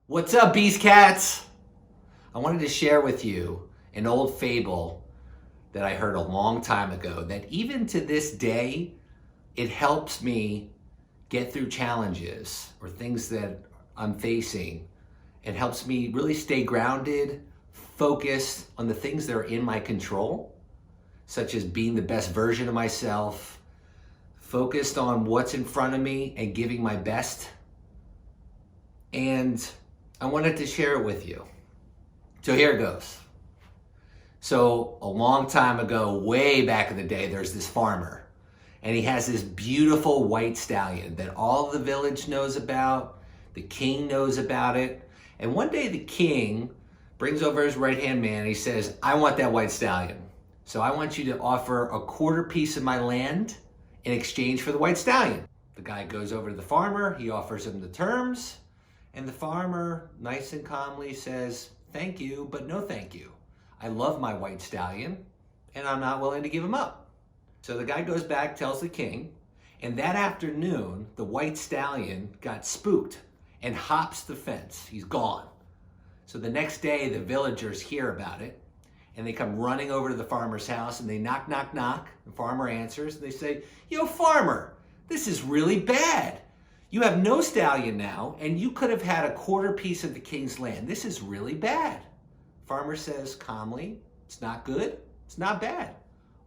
What's up, BeastCats? I wanted to share with you an old fable that I heard a long time ago that even to this day, it helps me get through challenges or things that I'm facing. It helps me really stay grounded, focused on the things that are in my control, such as being the best version of myself, focused on what's in front of me and giving my best. And I wanted to share it with you. So here it goes. So a long time ago, way back in the day, there's this farmer, and he has this beautiful white stallion that all the village knows about. The king knows about it. And one day the king brings over his right-hand man and he says, I want that white stallion. So I want you to offer a quarter piece of my land in exchange for the white stallion. The guy goes over to the farmer, he offers him the terms, and the farmer, nice and calmly, says, thank you, but no thank you. I love my white stallion, and I'm not willing to give him up. So the guy goes back, tells the king, and that afternoon, the white stallion got spooked and hops the fence. He's gone. So the next day, the villagers hear about it, and they come running over to the farmer's house, and they knock, knock, knock. The farmer answers, and they say, yo, farmer, this is really bad. You have no stallion now, and you could have had a quarter piece of the king's land. This is really bad. Farmer says calmly, it's not good, it's not bad.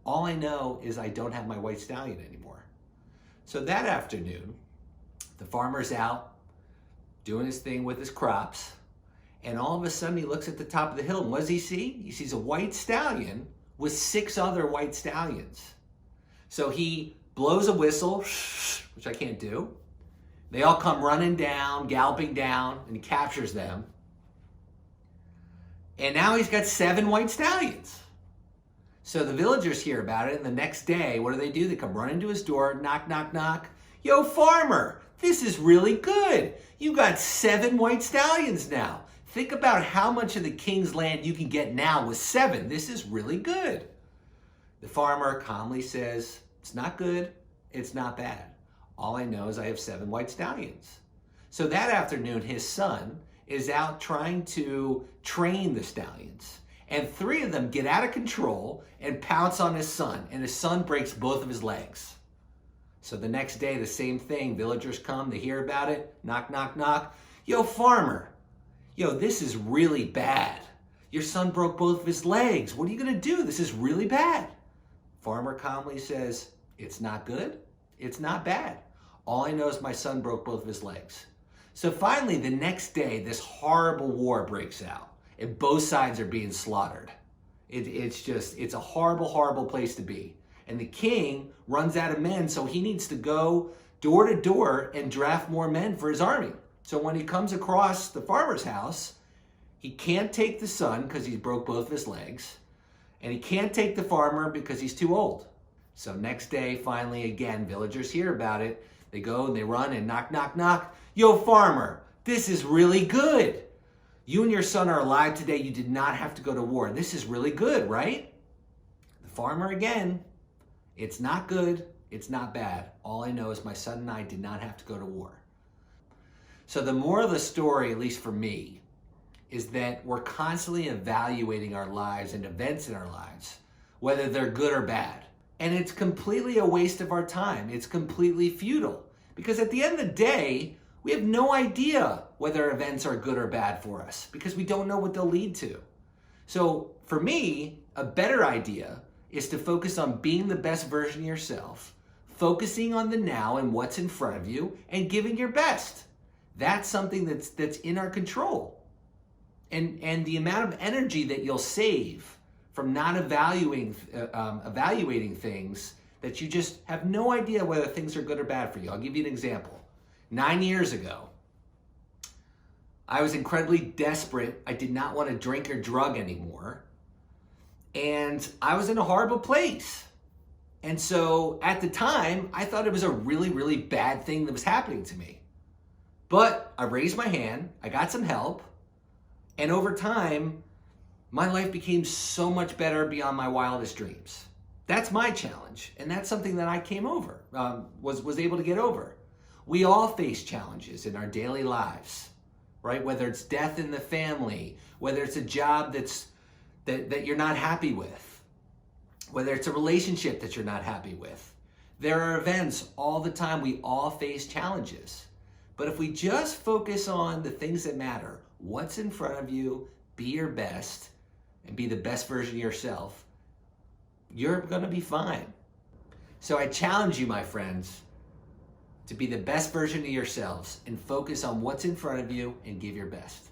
All I know is I don't have my white stallion anymore. So that afternoon, the farmer's out doing his thing with his crops, and all of a sudden he looks at the top of the hill, and what does he see? He sees a white stallion with 6 other white stallions. So he blows a whistle, which I can't do. They all come running down, galloping down, and he captures them. And now he's got 7 white stallions. So the villagers hear about it, and the next day, what do? They come running to his door, knock, knock, knock. Yo, farmer, this is really good. You got 7 white stallions now. Think about how much of the king's land you can get now with 7. This is really good. The farmer calmly says, it's not good, it's not bad. All I know is I have 7 white stallions. So that afternoon, his son is out trying to train the stallions. And 3 of them get out of control and pounce on his son. And his son breaks both of his legs. So the next day, the same thing. Villagers come, they hear about it. Knock, knock, knock. Yo, farmer. Yo, this is really bad. Your son broke both of his legs. What are you going to do? This is really bad. Farmer calmly says, it's not good. It's not bad. All I know is my son broke both of his legs. So finally, the next day, this horrible war breaks out, and both sides are being slaughtered. It's a horrible, horrible place to be. And the king runs out of men, so he needs to go door to door and draft more men for his army. So when he comes across the farmer's house, he can't take the son because he broke both of his legs, and he can't take the farmer because he's too old. So next day, finally, again, villagers hear about it. They go and they run and knock, knock, knock. Yo, farmer, this is really good. You and your son are alive today. You did not have to go to war. This is really good, right? The farmer again, it's not good. It's not bad. All I know is my son and I did not have to go to war. So the moral of the story, at least for me, is that we're constantly evaluating our lives and events in our lives, whether they're good or bad. And it's completely a waste of our time. It's completely futile. Because at the end of the day, we have no idea whether events are good or bad for us because we don't know what they'll lead to. So for me, a better idea is to focus on being the best version of yourself, focusing on the now and what's in front of you, and giving your best. That's something that's in our control. And the amount of energy that you'll save from not evaluating things that you just have no idea whether things are good or bad for you. I'll give you an example. 9 years ago, I was incredibly desperate. I did not want to drink or drug anymore. And I was in a horrible place. And so at the time, I thought it was a really, really bad thing that was happening to me. But I raised my hand, I got some help, and over time, my life became so much better beyond my wildest dreams. That's my challenge, and that's something that I came over, was able to get over. We all face challenges in our daily lives. right? Whether it's death in the family, whether it's a job that you're not happy with, whether it's a relationship that you're not happy with. There are events all the time. We all face challenges. But if we just focus on the things that matter, what's in front of you, be your best, and be the best version of yourself, you're gonna be fine. So I challenge you, my friends, to be the best version of yourselves and focus on what's in front of you and give your best.